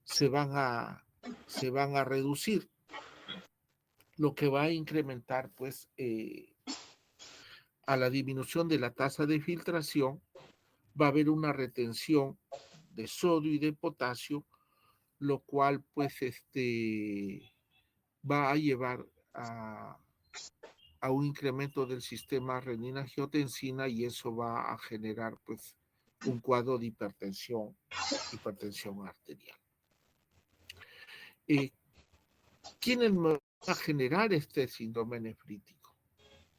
se van a, se van a reducir, lo que va a incrementar pues a la disminución de la tasa de filtración, va a haber una retención de sodio y de potasio, lo cual pues va a llevar a un incremento del sistema renina-angiotensina y eso va a generar pues un cuadro de hipertensión arterial. ¿Quiénes van a generar este síndrome nefrítico?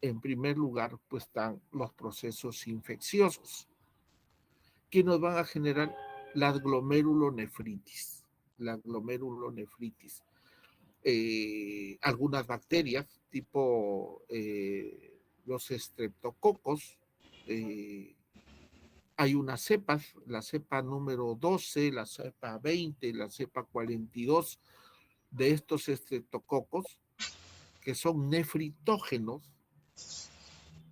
En primer lugar, pues están los procesos infecciosos, que nos van a generar la glomerulonefritis. La glomerulonefritis. Algunas bacterias, tipo los estreptococos, hay unas cepas, la cepa número 12, la cepa 20, la cepa 42 de estos estreptococos, que son nefritógenos,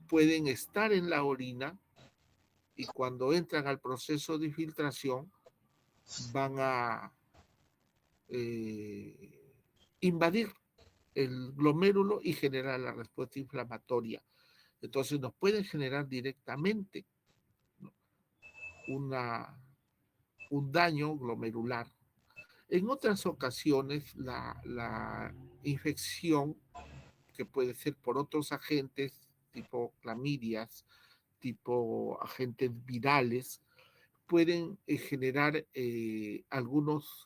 pueden estar en la orina y cuando entran al proceso de filtración van a invadir el glomérulo y generar la respuesta inflamatoria. Entonces nos pueden generar directamente un daño glomerular. En otras ocasiones la infección, que puede ser por otros agentes, tipo clamidias, tipo agentes virales, pueden generar algunos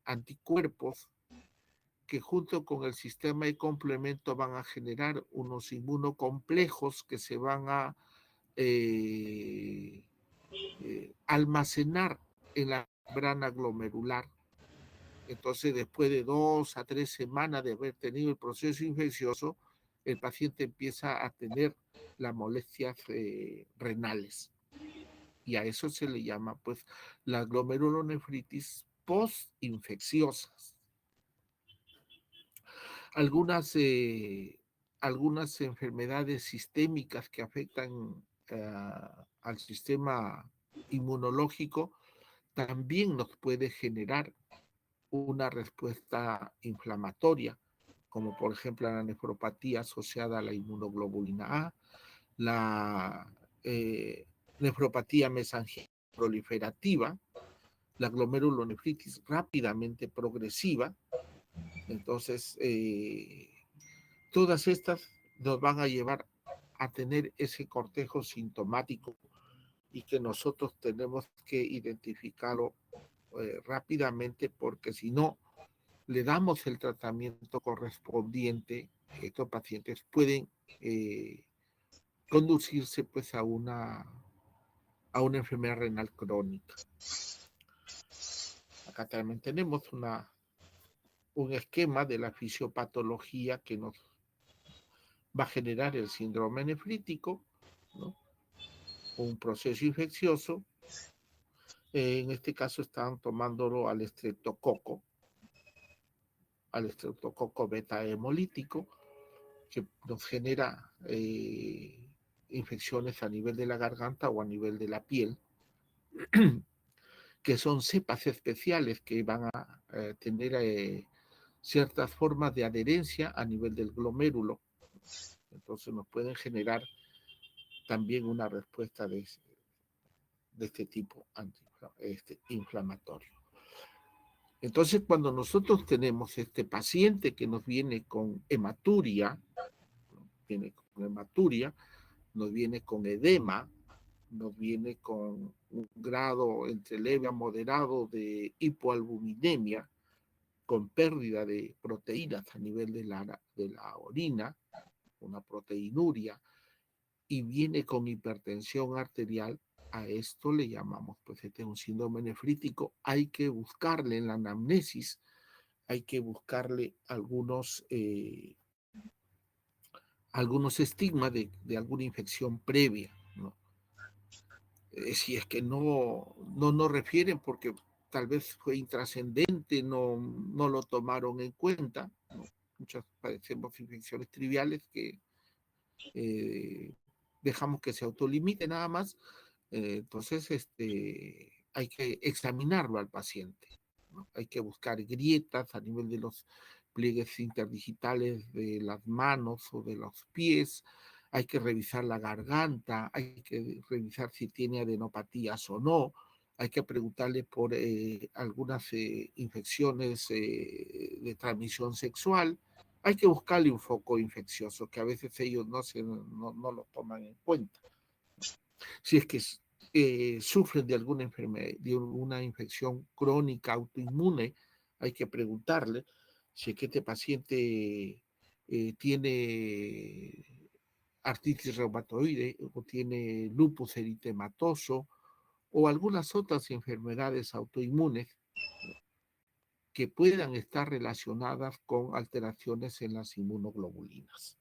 anticuerpos que junto con el sistema de complemento van a generar unos inmunocomplejos que se van a eh, almacenar en la membrana glomerular. Entonces, después de 2 a 3 semanas de haber tenido el proceso infeccioso, el paciente empieza a tener las molestias renales. Y a eso se le llama, pues, la glomerulonefritis postinfecciosas. Algunas, algunas enfermedades sistémicas que afectan al sistema inmunológico también nos puede generar una respuesta inflamatoria, como por ejemplo la nefropatía asociada a la inmunoglobulina A, la nefropatía mesangial proliferativa, la glomerulonefritis rápidamente progresiva. Entonces, todas estas nos van a llevar a tener ese cortejo sintomático y que nosotros tenemos que identificarlo rápidamente porque si no le damos el tratamiento correspondiente, estos pacientes pueden conducirse pues a una enfermedad renal crónica. Acá también tenemos un esquema de la fisiopatología que nos va a generar el síndrome nefrítico, ¿no? Un proceso infeccioso. En este caso están tomándolo al estreptococo beta hemolítico, que nos genera infecciones a nivel de la garganta o a nivel de la piel, que son cepas especiales que van a tener ciertas formas de adherencia a nivel del glomérulo. Entonces nos pueden generar también una respuesta de este tipo inflamatorio. Entonces, cuando nosotros tenemos este paciente que nos viene con hematuria, nos viene con edema, nos viene con un grado entre leve a moderado de hipoalbuminemia, con pérdida de proteínas a nivel de la orina, una proteinuria, y viene con hipertensión arterial, a esto le llamamos, pues este es un síndrome nefrítico, hay que buscarle en la anamnesis, hay que buscarle algunos estigmas de alguna infección previa, ¿no? Si es que no nos refieren porque tal vez fue intrascendente, no lo tomaron en cuenta, ¿no? Muchas padecemos infecciones triviales que dejamos que se autolimite nada más, entonces hay que examinarlo al paciente. ¿no? Hay que buscar grietas a nivel de los pliegues interdigitales de las manos o de los pies, hay que revisar la garganta, hay que revisar si tiene adenopatías o no, hay que preguntarle por algunas infecciones de transmisión sexual, hay que buscarle un foco infeccioso, que a veces ellos no lo toman en cuenta. Si es que sufren de alguna enfermedad, de una infección crónica autoinmune, hay que preguntarle si es que este paciente tiene artritis reumatoide o tiene lupus eritematoso o algunas otras enfermedades autoinmunes que puedan estar relacionadas con alteraciones en las inmunoglobulinas.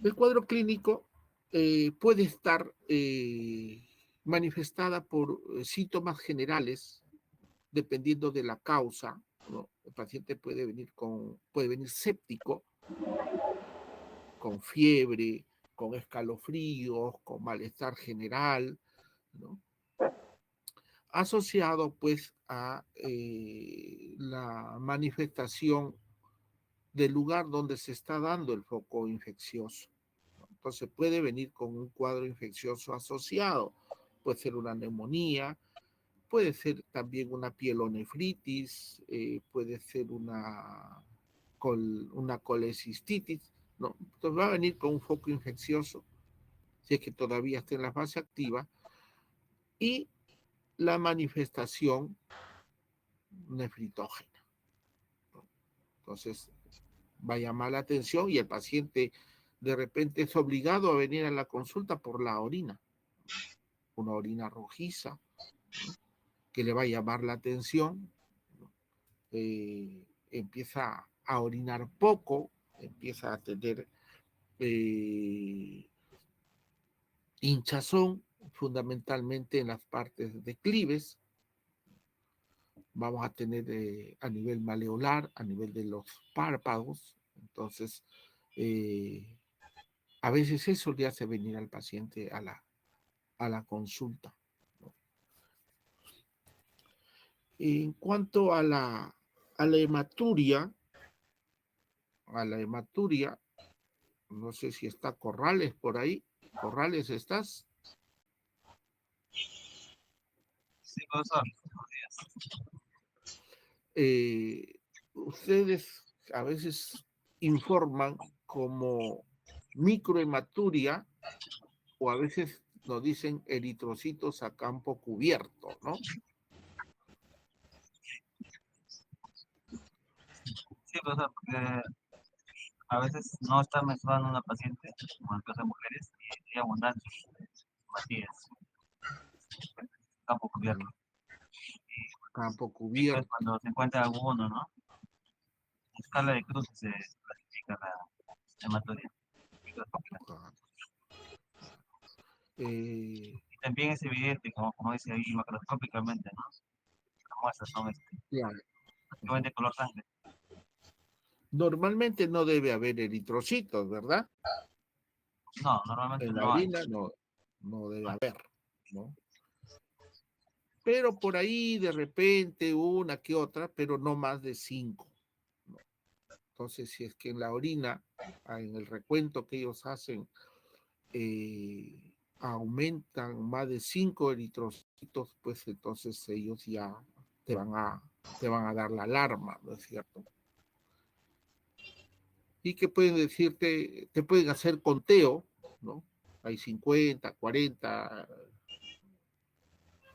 El cuadro clínico puede estar manifestada por síntomas generales, dependiendo de la causa, ¿no? El paciente puede venir séptico, con fiebre, con escalofríos, con malestar general, ¿no? Asociado pues a la manifestación del lugar donde se está dando el foco infeccioso. Entonces puede venir con un cuadro infeccioso asociado, puede ser una neumonía, puede ser también una pielonefritis, puede ser una colecistitis, ¿no? Entonces va a venir con un foco infeccioso, si es que todavía está en la fase activa, y la manifestación nefritógena, ¿no? Entonces va a llamar la atención y el paciente de repente es obligado a venir a la consulta por la orina, una orina rojiza, ¿no? Que le va a llamar la atención, ¿no? Empieza a orinar poco, empieza a tener hinchazón, fundamentalmente en las partes declives, vamos a tener a nivel maleolar, a nivel de los párpados, entonces a veces eso le hace venir al paciente a la consulta, ¿no? En cuanto a la hematuria, no sé si está Corrales por ahí. Corrales, ¿estás? Sí, profesor. Ustedes a veces informan como microhematuria o a veces nos dicen eritrocitos a campo cubierto, ¿no? Sí, profesor, porque a veces no está menstruando una paciente, como en el caso de mujeres, y abundantes matías, campo cubierto. Campo Y pues cubierto. cuando se encuentra alguno, ¿no? En escala de cruz se clasifica la hematuria microscópica. Eh, Y también es evidente, como dice ahí, macroscópicamente, ¿no? Las muestras son claro. prácticamente color sangre. Normalmente no debe haber eritrocitos, ¿verdad? No, normalmente En la no hay. orina no debe haber, ¿no? Pero por ahí de repente una que otra, pero no más de 5, ¿no? Entonces, si es que en la orina, en el recuento que ellos hacen, aumentan más de 5 eritrocitos, pues entonces ellos ya te van a, te van a dar la alarma, ¿no es cierto? Y que pueden decirte, te pueden hacer conteo, ¿no? Hay 50, 40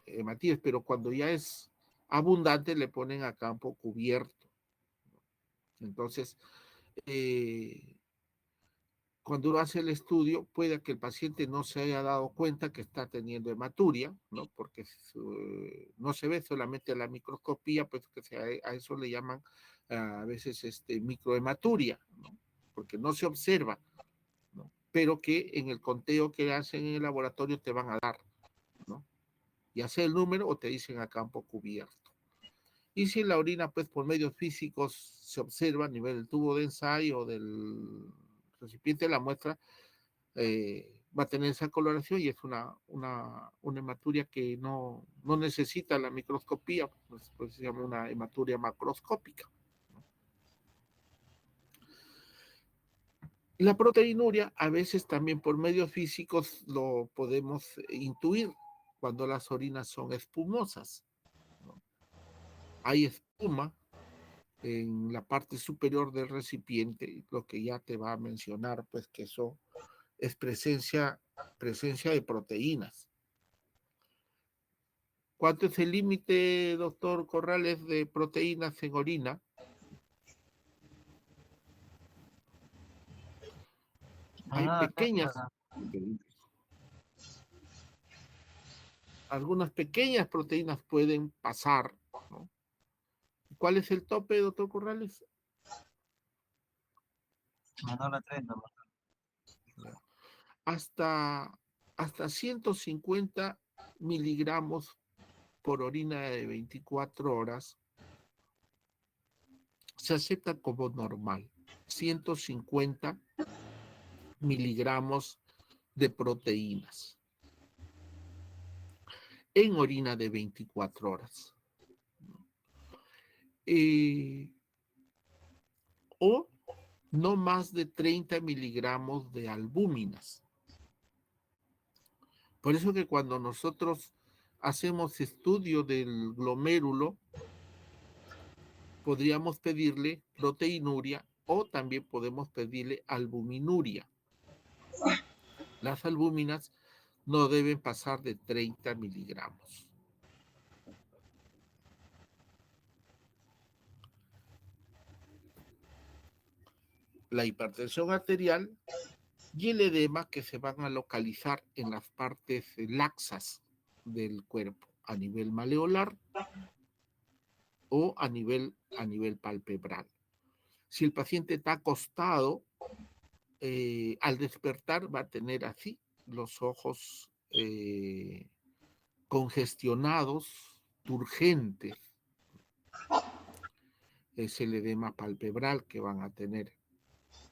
hematíes, pero cuando ya es abundante le ponen a campo cubierto. Entonces, eh, cuando uno hace el estudio, puede que el paciente no se haya dado cuenta que está teniendo hematuria, ¿no? Porque no se ve solamente la microscopía, pues que a eso le llaman a veces microhematuria, ¿no? Porque no se observa, ¿no? Pero que en el conteo que hacen en el laboratorio te van a dar, ¿no? Y hace el número o te dicen a campo cubierto. Y si en la orina, pues por medios físicos se observa a nivel del tubo de ensayo o del recipiente de la muestra, va a tener esa coloración y es una hematuria que no necesita la microscopía, pues se llama una hematuria macroscópica. La proteinuria a veces también por medios físicos lo podemos intuir cuando las orinas son espumosas, ¿no? Hay espuma en la parte superior del recipiente, lo que ya te va a mencionar, pues que eso es presencia de proteínas. ¿Cuánto es el límite, doctor Corrales, de proteínas en orina? Hay pequeñas, algunas pequeñas proteínas pueden pasar, ¿no? ¿Cuál es el tope, doctor Corrales? Menor a 30. Hasta 150 miligramos por orina de 24 horas se acepta como normal. 150 miligramos de proteínas en orina de 24 horas. O no más de 30 miligramos de albúminas. Por eso que cuando nosotros hacemos estudio del glomérulo, podríamos pedirle proteinuria o también podemos pedirle albuminuria. Las albúminas no deben pasar de 30 miligramos. La hipertensión arterial y el edema que se van a localizar en las partes laxas del cuerpo, a nivel maleolar o a nivel palpebral. Si el paciente está acostado, al despertar va a tener así los ojos congestionados, turgentes. Es el edema palpebral que van a tener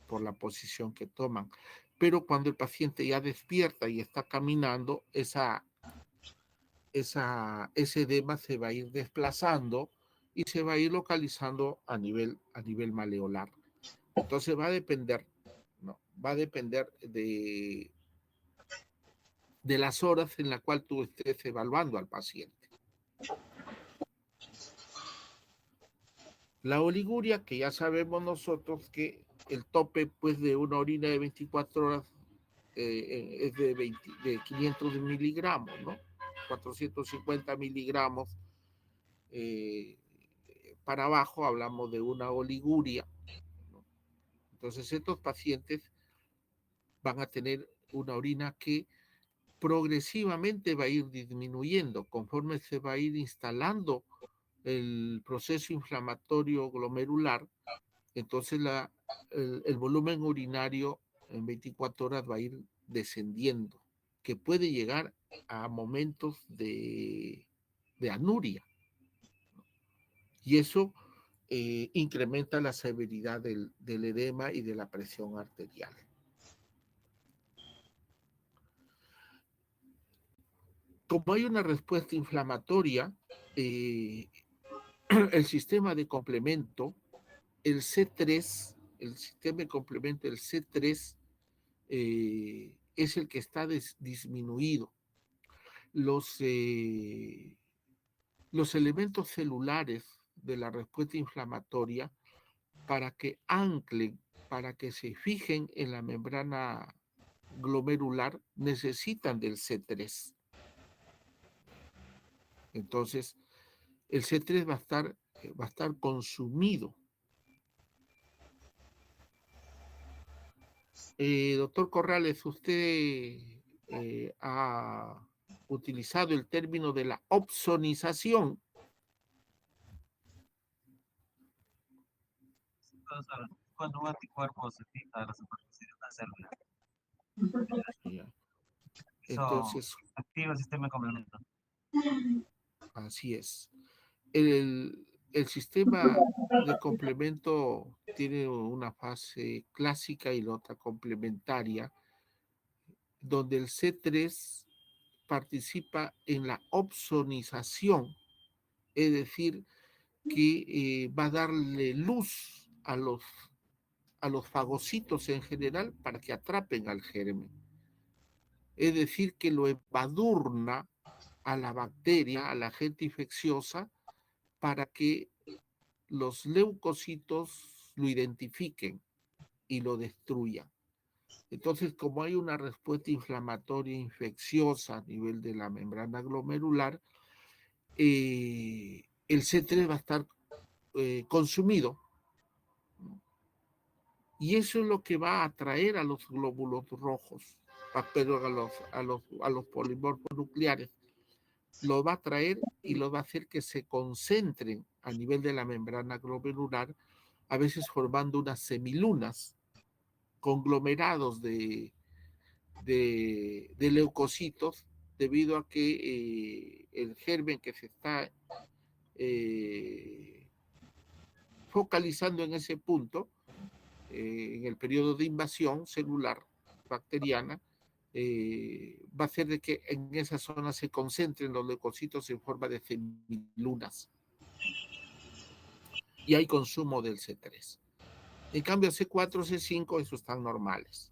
por la posición que toman. Pero cuando el paciente ya despierta y está caminando, ese edema se va a ir desplazando y se va a ir localizando a nivel maleolar. Entonces va a depender, ¿no? Va a depender de las horas en las cuales tú estés evaluando al paciente. La oliguria, que ya sabemos nosotros que el tope pues, de una orina de 24 horas es de 500 miligramos, ¿no? 450 miligramos para abajo hablamos de una oliguria, ¿no? Entonces estos pacientes van a tener una orina que progresivamente va a ir disminuyendo conforme se va a ir instalando el proceso inflamatorio glomerular. Entonces el volumen urinario en 24 horas va a ir descendiendo, que puede llegar a momentos de anuria. Y eso incrementa la severidad del edema y de la presión arterial. Como hay una respuesta inflamatoria, el sistema de complemento, el C3, el sistema de complemento, el C3, es el que está disminuido. Los elementos celulares de la respuesta inflamatoria, para que anclen, para que se fijen en la membrana glomerular, necesitan del C3. Entonces, el C3 va a estar consumido. Doctor Corrales, usted ha utilizado el término de la opsonización. Cuando un anticuerpo se fija a la superficie de una célula. Entonces, activa el sistema de complemento. Así es. El sistema de complemento tiene una fase clásica y la otra complementaria. donde el C3 participa en la opsonización, es decir, que va a darle luz a los fagocitos en general para que atrapen al germen. Es decir, que lo embadurna a la bacteria, al agente infecciosa, para que los leucocitos lo identifiquen y lo destruyan. Entonces, como hay una respuesta inflamatoria infecciosa a nivel de la membrana glomerular, el C3 va a estar consumido. Y eso es lo que va a atraer a los glóbulos rojos, pero a los polimorfos nucleares. Lo va a atraer y lo va a hacer que se concentren a nivel de la membrana glomerular, a veces formando unas semilunas, conglomerados de leucocitos, debido a que el germen que se está focalizando en ese punto, en el periodo de invasión celular bacteriana, va a hacer de que en esa zona se concentren los leucocitos en forma de semilunas. Y hay consumo del C3. En cambio, C4, C5, esos están normales.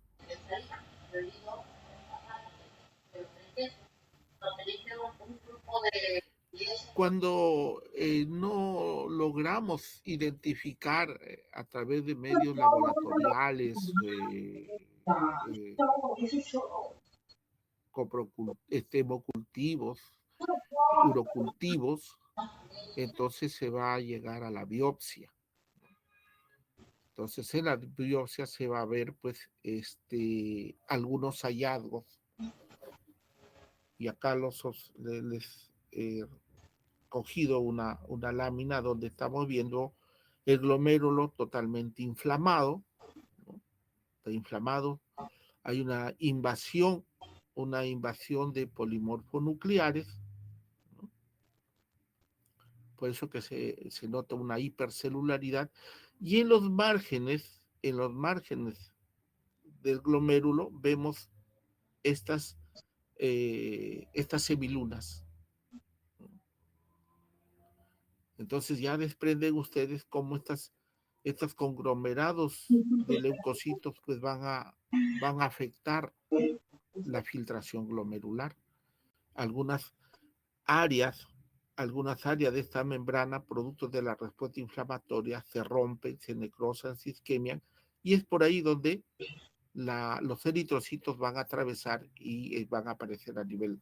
Cuando no logramos identificar a través de medios laboratoriales, hemocultivos, urocultivos, entonces se va a llegar a la biopsia. Entonces en la biopsia se va a ver pues algunos hallazgos. Y acá les he cogido una lámina donde estamos viendo el glomérulo totalmente inflamado, ¿no? Está inflamado. Hay una invasión de polimorfonucleares, ¿no? Por eso que se nota una hipercelularidad. Y en los márgenes del glomérulo vemos estas semilunas. Entonces ya desprenden ustedes cómo estos conglomerados de leucocitos pues van a afectar la filtración glomerular. Algunas áreas de esta membrana, producto de la respuesta inflamatoria, se rompen, se necrosan, se isquemian, y es por ahí donde los eritrocitos van a atravesar y van a aparecer a nivel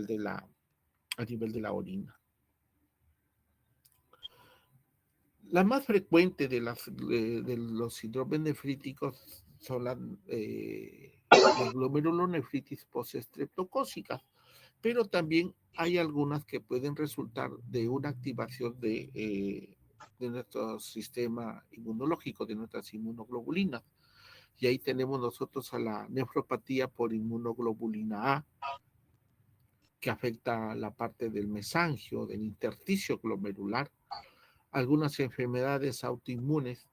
de la orina. La más frecuente de los síndromes nefríticos son las glomerulonefritis postestreptocócicas, pero también hay algunas que pueden resultar de una activación de nuestro sistema inmunológico, de nuestras inmunoglobulinas. Y ahí tenemos nosotros a la nefropatía por inmunoglobulina A, que afecta la parte del mesangio, del intersticio glomerular. Algunas enfermedades autoinmunes,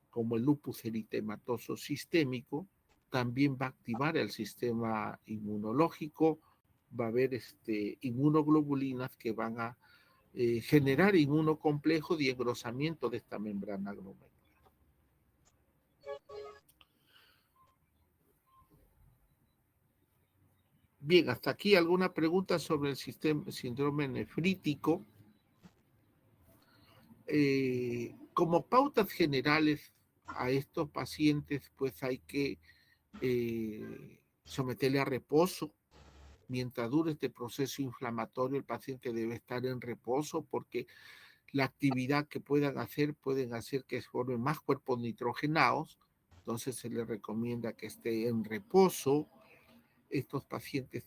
como el lupus eritematoso sistémico, también va a activar el sistema inmunológico, va a haber inmunoglobulinas que van a generar inmunocomplejos y engrosamiento de esta membrana glomerular. Bien, hasta aquí alguna pregunta sobre el síndrome nefrítico. Como pautas generales a estos pacientes, pues hay que someterle a reposo. Mientras dure este proceso inflamatorio, el paciente debe estar en reposo, porque la actividad que pueden hacer que se formen más cuerpos nitrogenados. Entonces se les recomienda que esté en reposo. Estos pacientes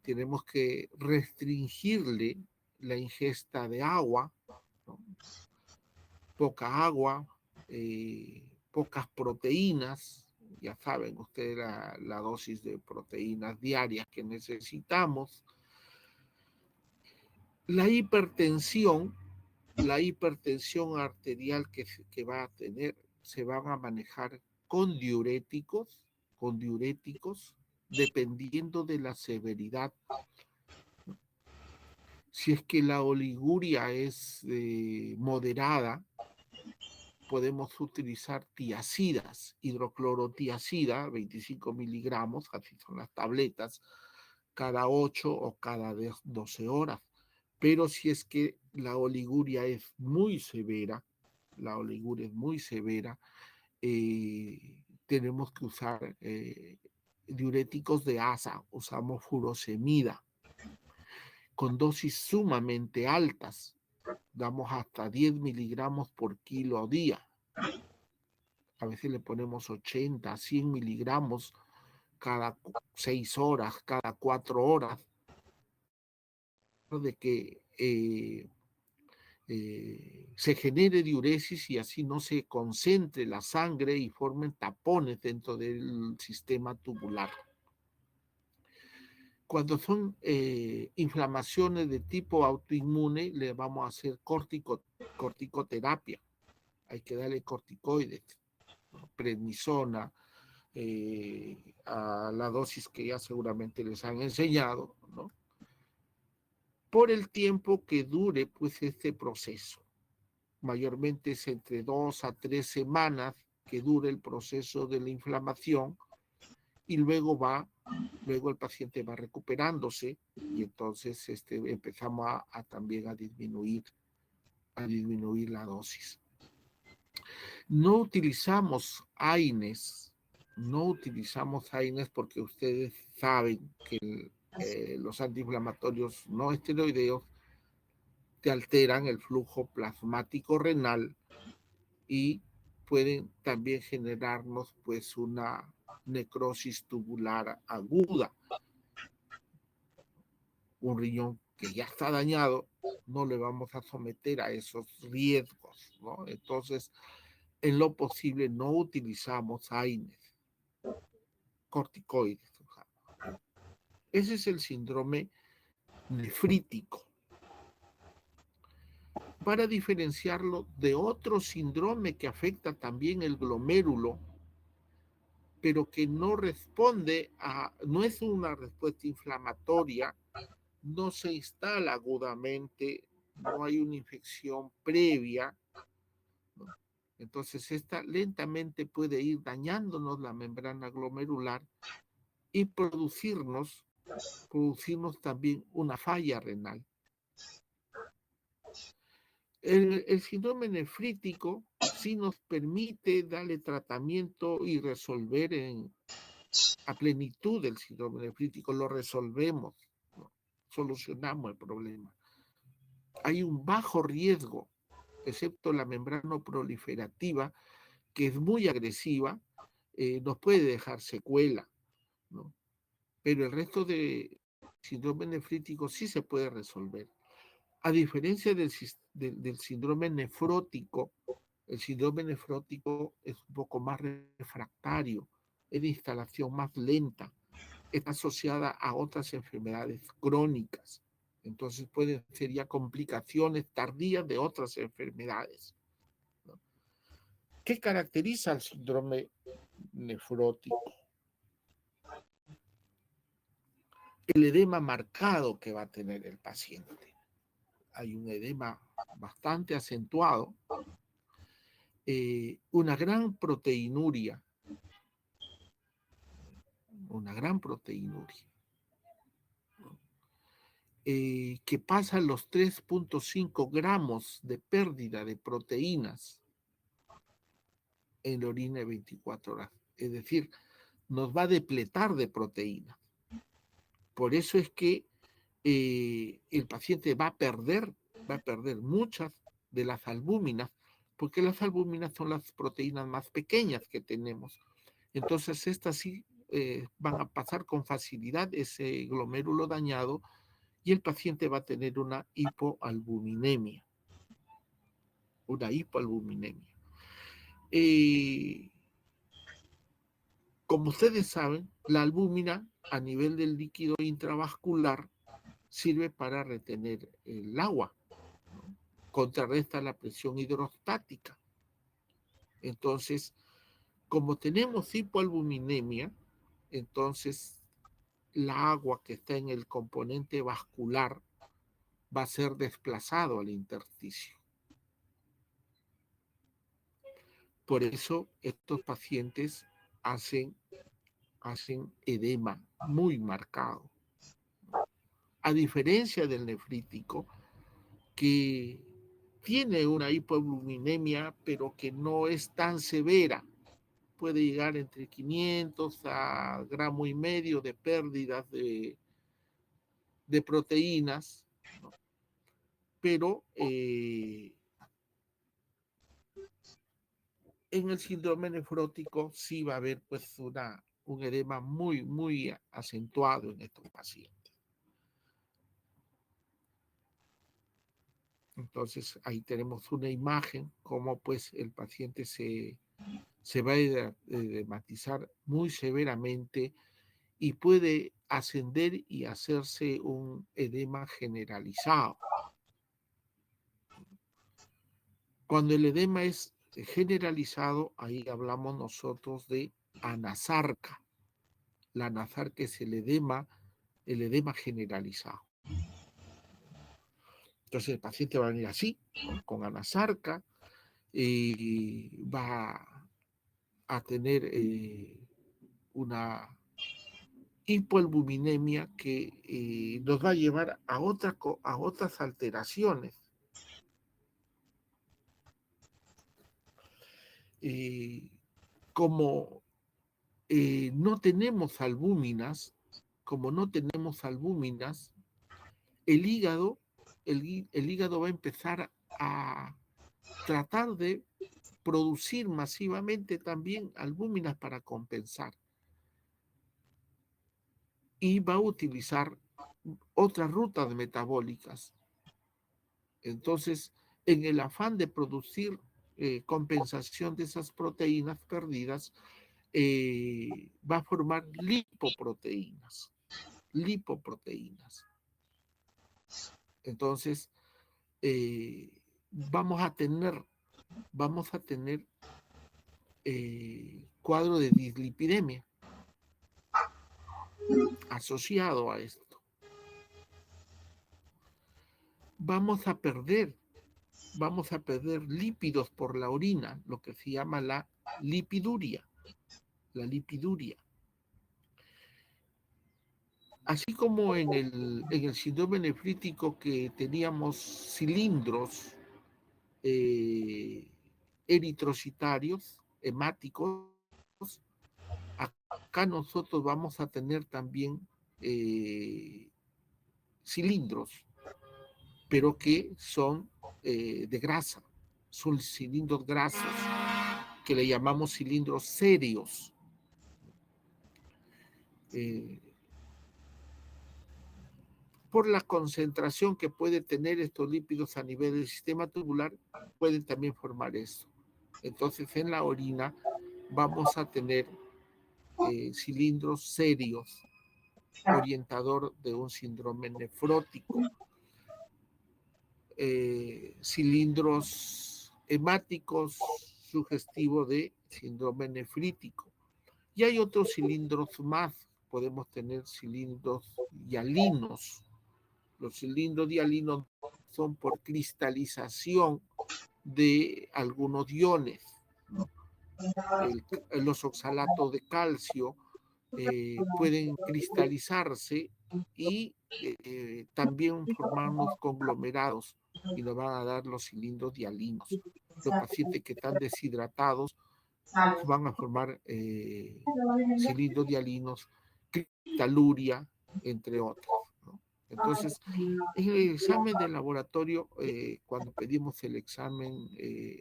tenemos que restringirle la ingesta de agua, ¿no? Poca agua, pocas proteínas. Ya saben ustedes la dosis de proteínas diarias que necesitamos. La hipertensión arterial que va a tener, se van a manejar con diuréticos, con diuréticos dependiendo de la severidad. Si es que la oliguria es moderada, podemos utilizar tiacidas, hidroclorotiacida, 25 miligramos, así son las tabletas, cada 8 o cada 12 horas. Pero si es que la oliguria es muy severa, tenemos que usar diuréticos de asa, usamos furosemida, con dosis sumamente altas, damos hasta 10 miligramos por kilo día. A veces le ponemos 80, 100 miligramos cada 6 horas, cada 4 horas, de que se genere diuresis y así no se concentre la sangre y formen tapones dentro del sistema tubular. Cuando son inflamaciones de tipo autoinmune, le vamos a hacer corticoterapia. Hay que darle corticoides, ¿no? Prednisona, a la dosis que ya seguramente les han enseñado, ¿no? Por el tiempo que dure pues este proceso. Mayormente es entre 2 a 3 semanas que dure el proceso de la inflamación y luego el paciente va recuperándose y entonces empezamos también a disminuir la dosis. No utilizamos AINES, porque ustedes saben que los antiinflamatorios no esteroideos te alteran el flujo plasmático renal y pueden también generarnos pues una necrosis tubular aguda. Un riñón que ya está dañado, no le vamos a someter a esos riesgos, ¿no? Entonces, en lo posible no utilizamos AINES, corticoides. Ese es el síndrome nefrítico. Para diferenciarlo de otro síndrome que afecta también el glomérulo, pero que no no es una respuesta inflamatoria, no se instala agudamente, no hay una infección previa, ¿no? Entonces esta lentamente puede ir dañándonos la membrana glomerular y producirnos también una falla renal. El síndrome nefrítico sí nos permite darle tratamiento y resolver a plenitud el síndrome nefrítico, lo resolvemos, ¿no? Solucionamos el problema. Hay un bajo riesgo, excepto la membrana proliferativa, que es muy agresiva, nos puede dejar secuela, ¿no? Pero el resto de síndrome nefrítico sí se puede resolver. A diferencia del síndrome nefrótico, el síndrome nefrótico es un poco más refractario, es de instalación más lenta, está asociada a otras enfermedades crónicas. Entonces pueden ser ya complicaciones tardías de otras enfermedades, ¿no? ¿Qué caracteriza al síndrome nefrótico? El edema marcado que va a tener el paciente. Hay un edema bastante acentuado, una gran proteinuria, que pasa los 3.5 gramos de pérdida de proteínas en la orina de 24 horas. Es decir, nos va a depletar de proteína. Por eso es que el paciente va a perder muchas de las albúminas, porque las albúminas son las proteínas más pequeñas que tenemos. Entonces, estas sí van a pasar con facilidad ese glomérulo dañado y el paciente va a tener una hipoalbuminemia. Como ustedes saben, la albúmina a nivel del líquido intravascular sirve para retener el agua, ¿no? Contrarresta la presión hidrostática. Entonces, como tenemos hipoalbuminemia, entonces la agua que está en el componente vascular va a ser desplazado al intersticio. Por eso estos pacientes hacen edema muy marcado. A diferencia del nefrítico, que tiene una hipoalbuminemia, pero que no es tan severa. Puede llegar entre 500 a gramo y medio de pérdidas de proteínas, ¿no? Pero en el síndrome nefrótico sí va a haber pues un edema muy, muy acentuado en estos pacientes. Entonces ahí tenemos una imagen cómo pues el paciente se va a edematizar muy severamente y puede ascender y hacerse un edema generalizado. Cuando el edema es generalizado, ahí hablamos nosotros de anasarca. La anasarca es el edema generalizado. Entonces el paciente va a venir así, ¿no? Con anasarca, va a tener una hipoalbuminemia que nos va a llevar a otras alteraciones. Como no tenemos albúminas, el hígado va a empezar a tratar de producir masivamente también albúminas para compensar. Y va a utilizar otras rutas metabólicas. Entonces, en el afán de producir compensación de esas proteínas perdidas, va a formar lipoproteínas. Entonces, vamos a tener cuadro de dislipidemia asociado a esto. Vamos a perder lípidos por la orina, lo que se llama la lipiduria. Así como en el síndrome nefrítico que teníamos cilindros eritrocitarios, hemáticos, acá nosotros vamos a tener también cilindros, pero que son de grasa, son cilindros grasos, que le llamamos cilindros serios. Por la concentración que puede tener estos lípidos a nivel del sistema tubular, pueden también formar eso. Entonces, en la orina vamos a tener cilindros serios, orientador de un síndrome nefrótico, cilindros hemáticos, sugestivo de síndrome nefrítico. Y hay otros cilindros más, podemos tener cilindros hialinos. Los cilindros hialinos son por cristalización de algunos iones, ¿no? Los oxalatos de calcio pueden cristalizarse y también formar unos conglomerados y nos van a dar los cilindros hialinos. Los pacientes que están deshidratados van a formar cilindros hialinos, cristaluria, entre otros, ¿no? Entonces, en el examen de laboratorio, cuando pedimos el examen,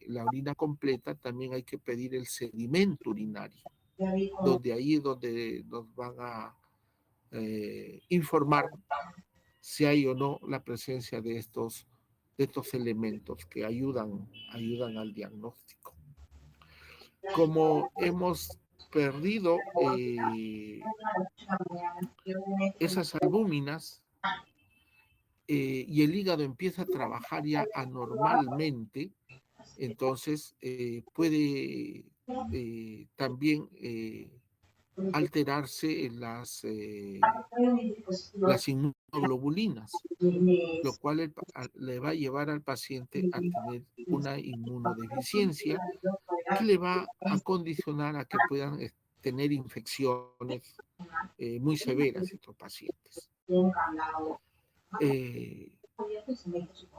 la orina completa, también hay que pedir el sedimento urinario, donde ahí es donde nos van a informar si hay o no la presencia de estos elementos que ayudan al diagnóstico. Como hemos perdido esas albúminas y el hígado empieza a trabajar ya anormalmente, entonces puede también alterarse las inmunoglobulinas, lo cual le va a llevar al paciente a tener una inmunodeficiencia que le va a condicionar a que puedan tener infecciones muy severas estos pacientes.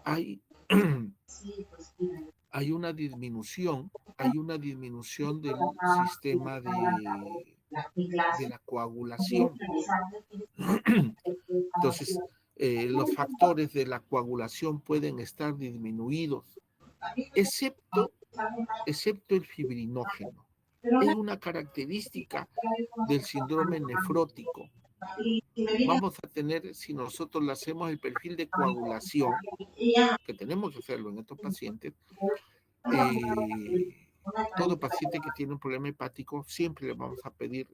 Hay, hay una disminución del sistema de la coagulación. Entonces, los factores de la coagulación pueden estar disminuidos, excepto el fibrinógeno. Es una característica del síndrome nefrótico. Vamos a tener, si nosotros le hacemos el perfil de coagulación, que tenemos que hacerlo en estos pacientes, todo paciente que tiene un problema hepático siempre le vamos a pedir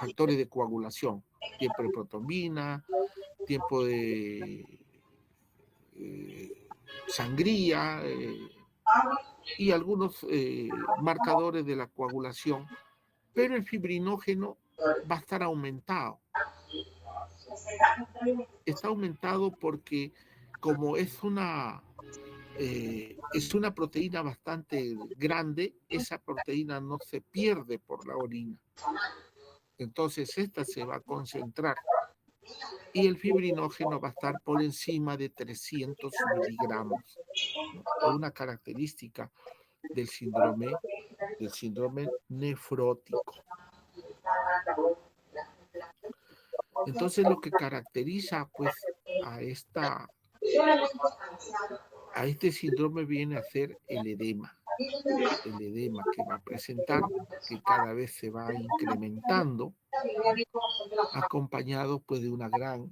factores de coagulación, tiempo de protrombina, tiempo de sangría y algunos marcadores de la coagulación, pero el fibrinógeno va a estar aumentado. Está aumentado porque como es una proteína bastante grande, esa proteína no se pierde por la orina. Entonces esta se va a concentrar y el fibrinógeno va a estar por encima de 300 miligramos. Es una característica del síndrome nefrótico. Entonces lo que caracteriza pues a este síndrome viene a ser el edema que va a presentar, que cada vez se va incrementando, acompañado pues de una gran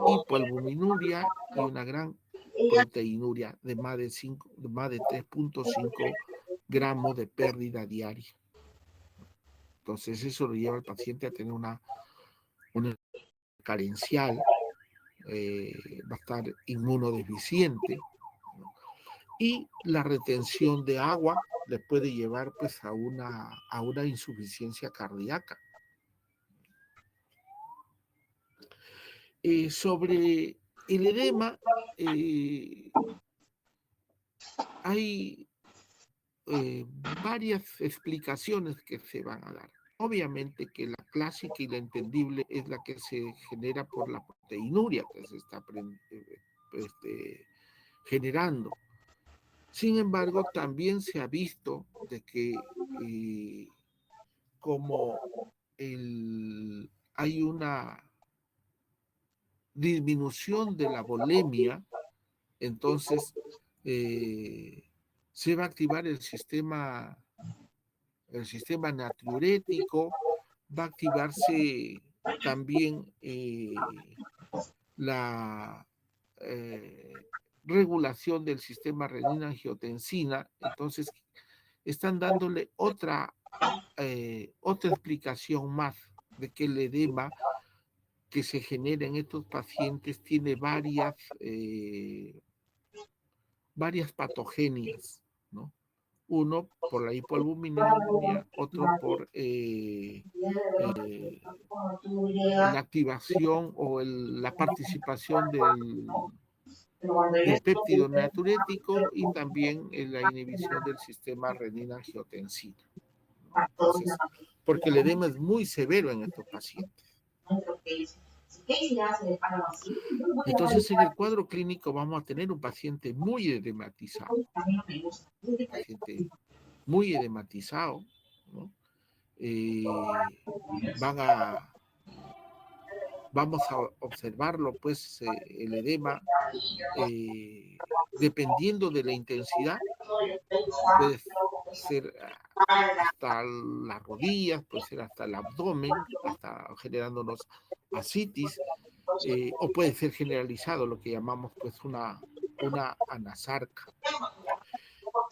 hipoalbuminuria y una gran proteinuria de más de 3.5 gramos de pérdida diaria. Entonces eso lo lleva al paciente a tener una carencial, va a estar inmunodeficiente, ¿no? Y la retención de agua le puede llevar pues a una insuficiencia cardíaca. Sobre el edema, hay varias explicaciones que se van a dar. Obviamente que la clásica y la entendible es la que se genera por la proteinuria que se está generando. Sin embargo, también se ha visto de que como hay una disminución de la volemia, entonces se va a activar el sistema natriurético, va a activarse también la regulación del sistema renina-angiotensina. Entonces están dándole otra explicación más de que el edema que se genera en estos pacientes tiene varias patogenias, ¿no? Uno por la hipoalbuminemia, otro por la activación o la participación del péptido natriurético y también en la inhibición del sistema renina-angiotensina, ¿no? Entonces, porque el edema es muy severo en estos pacientes. Entonces, en el cuadro clínico vamos a tener un paciente muy edematizado, ¿no? Vamos a observarlo, pues, el edema, dependiendo de la intensidad, puede ser hasta las rodillas, puede ser hasta el abdomen, hasta generándonos ascitis, o puede ser generalizado, lo que llamamos pues una anasarca.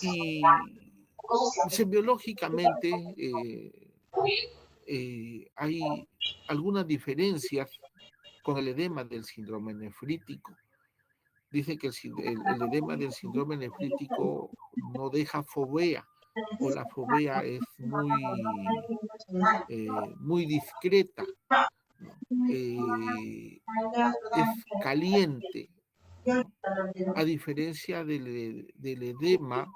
Y semiológicamente hay algunas diferencias con el edema del síndrome nefrítico. Dice que el edema del síndrome nefrítico no deja fovea, o la fovea es muy discreta, ¿no? Es caliente, ¿no? A diferencia del edema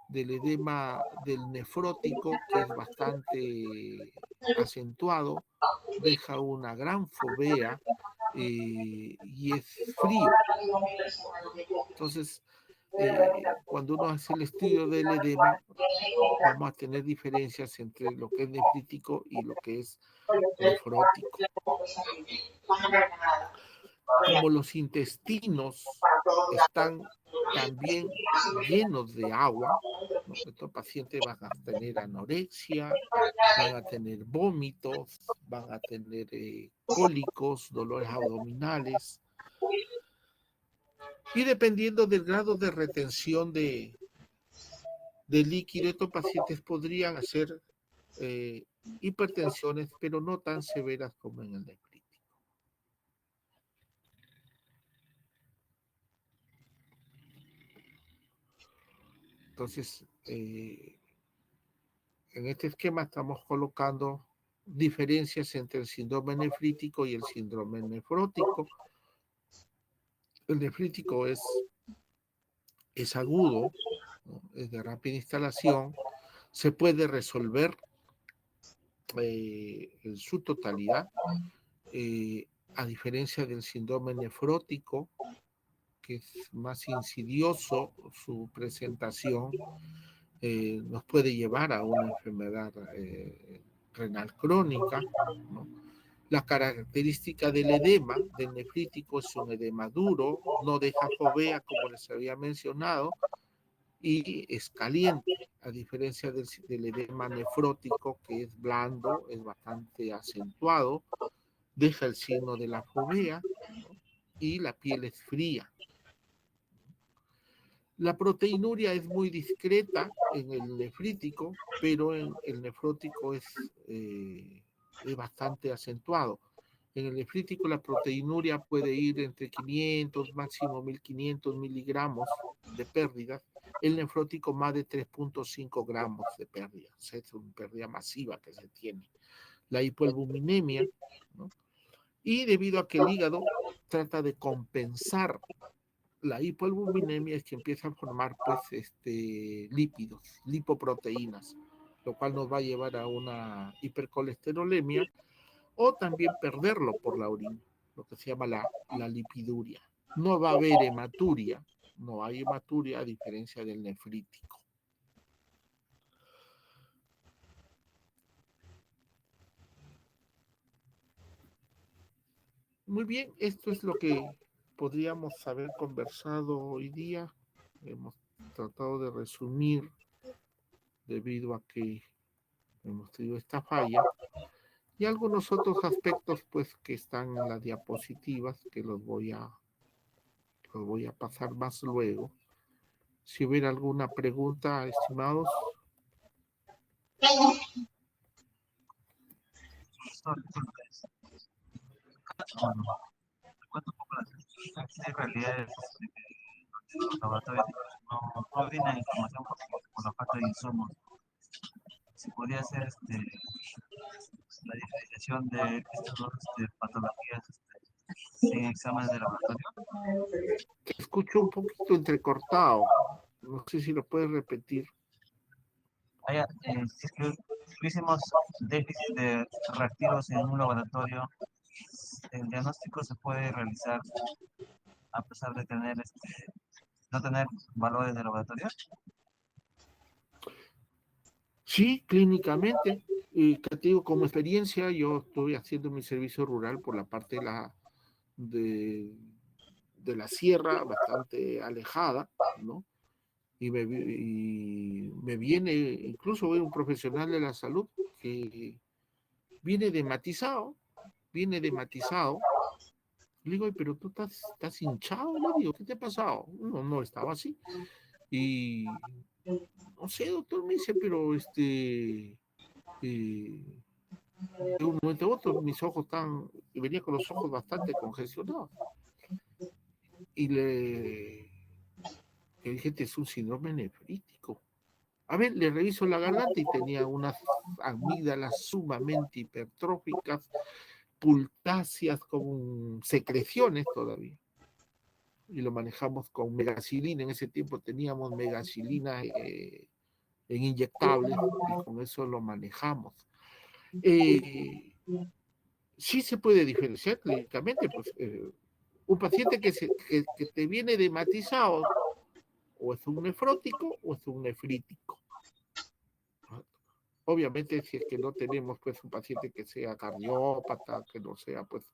del nefrótico, que es bastante acentuado, deja una gran fovea y es frío. Entonces, cuando uno hace el estudio del edema, vamos a tener diferencias entre lo que es nefrítico y lo que es nefrótico. Como los intestinos están también llenos de agua, ¿no? Estos pacientes van a tener anorexia, van a tener vómitos, van a tener cólicos, dolores abdominales, y dependiendo del grado de retención de líquido, estos pacientes podrían hacer hipertensiones, pero no tan severas como en el nefrítico. Entonces, en este esquema estamos colocando diferencias entre el síndrome nefrítico y el síndrome nefrótico. El nefrítico es agudo, ¿no? Es de rápida instalación, se puede resolver en su totalidad, a diferencia del síndrome nefrótico, que es más insidioso su presentación, nos puede llevar a una enfermedad renal crónica, ¿no? La característica del edema, del nefrítico, es un edema duro, no deja fovea, como les había mencionado, y es caliente, a diferencia del edema nefrótico, que es blando, es bastante acentuado, deja el signo de la fovea, ¿no? Y la piel es fría. La proteinuria es muy discreta en el nefrítico, pero en el nefrótico es bastante acentuado. En el nefrítico la proteinuria puede ir entre 500, máximo 1500 miligramos de pérdida. El nefrótico más de 3.5 gramos de pérdida. O sea, es una pérdida masiva que se tiene. La hipoalbuminemia, ¿no? Y debido a que el hígado trata de compensar la hipoalbuminemia, es que empieza a formar pues lípidos, lipoproteínas, lo cual nos va a llevar a una hipercolesterolemia o también perderlo por la orina, lo que se llama la lipiduria. No va a haber hematuria, no hay hematuria a diferencia del nefrítico. Muy bien, esto es lo que podríamos haber conversado hoy día. Hemos tratado de resumir debido a que hemos tenido esta falla y algunos otros aspectos pues que están en las diapositivas que los voy a pasar más luego. Si hubiera alguna pregunta, estimados. En realidad los laboratorios no coordinan información por la falta de insumos. Se podría hacer la diferenciación de estas dos patologías sin exámenes de laboratorio. Te escucho un poquito entrecortado. No sé si lo puedes repetir. Si es que tuviésemos déficit de reactivos en un laboratorio, el diagnóstico se puede realizar a pesar de tener no tener valores de laboratorio. Sí, clínicamente. Que te digo, como experiencia, yo estoy haciendo mi servicio rural por la parte de la sierra, bastante alejada, ¿no? Y me viene, incluso veo un profesional de la salud que viene de matizado. Le digo, pero tú estás hinchado, le digo, ¿qué te ha pasado? No, no estaba así. Y no sé, doctor, me dice, pero de un momento a otro mis ojos están, y venía con los ojos bastante congestionados. Y le dije, este es un síndrome nefrítico. A ver, le reviso la garganta y tenía unas amígdalas sumamente hipertróficas, pultáceas con secreciones todavía. Y lo manejamos con megacilina. En ese tiempo teníamos megacilina en inyectables y con eso lo manejamos. Sí se puede diferenciar clínicamente, pues un paciente que te viene edematizado o es un nefrótico o es un nefrítico. Obviamente, si es que no tenemos pues un paciente que sea cardiópata, que no sea pues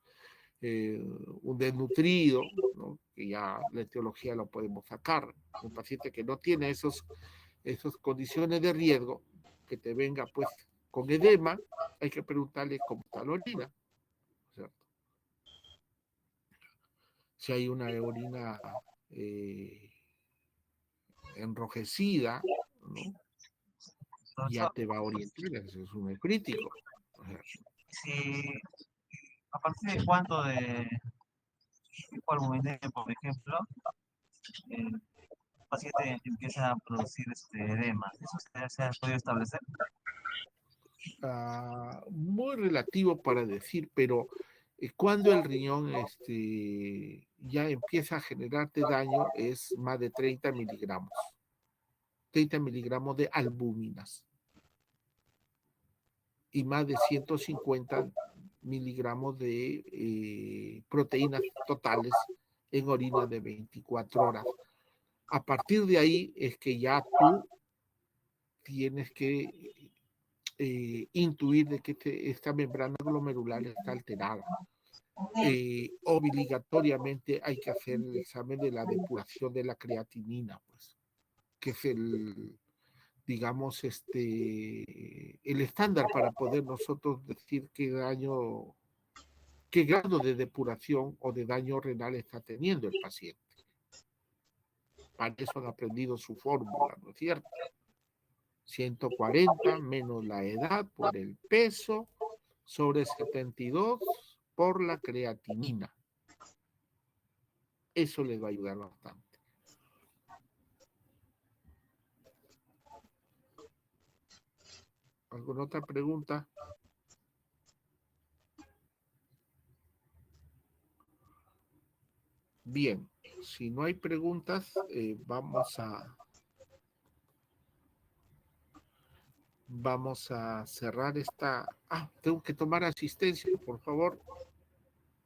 un desnutrido, ¿no? Que ya la etiología lo podemos sacar. Un paciente que no tiene esas condiciones de riesgo, que te venga pues con edema, hay que preguntarle cómo está la orina, ¿cierto? Si hay una orina enrojecida, ¿no? Ya Doctor, te va a orientar, eso es un crítico. O sea, si a partir de cuánto de hipoalbuminemia, por ejemplo, el paciente empieza a producir edema, ¿eso se ha podido establecer? muy relativo para decir, pero cuando el riñón ya empieza a generarte daño es más de 30 miligramos de albuminas y más de 150 miligramos de proteínas totales en orina de 24 horas. A partir de ahí es que ya tú tienes que intuir de que esta membrana glomerular está alterada. Obligatoriamente hay que hacer el examen de la depuración de la creatinina, pues, que es digamos, el estándar para poder nosotros decir qué grado de depuración o de daño renal está teniendo el paciente. Para eso han aprendido su fórmula, ¿no es cierto? 140 menos la edad por el peso sobre 72 por la creatinina. Eso les va a ayudar bastante. ¿Alguna otra pregunta? Bien, si no hay preguntas, vamos a cerrar esta. Tengo que tomar asistencia, por favor.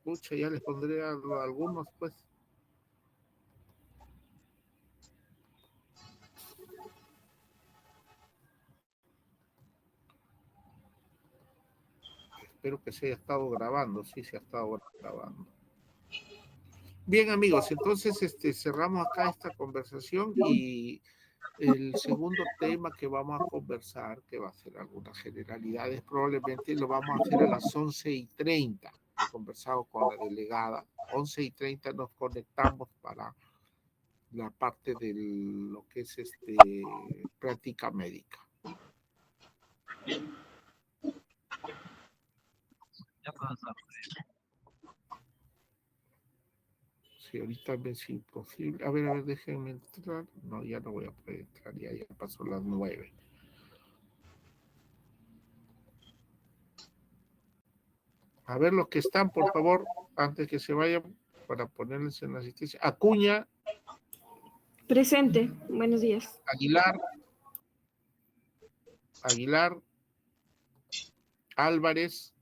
Pucha, ya les pondré a algunos, pues. Espero que se haya estado grabando. Sí, se ha estado grabando. Bien, amigos, entonces cerramos acá esta conversación y el segundo tema que vamos a conversar, que va a ser algunas generalidades, probablemente lo vamos a hacer a las 11:30. He conversado con la delegada. 11:30 nos conectamos para la parte de lo que es práctica médica. Ya puedo saber. Sí, ahorita es imposible. A ver, déjenme entrar. No, ya no voy a poder entrar, ya pasó las 9. A ver los que están, por favor, antes que se vayan, para ponerles en la asistencia. Acuña. Presente. Buenos días. Aguilar, Álvarez,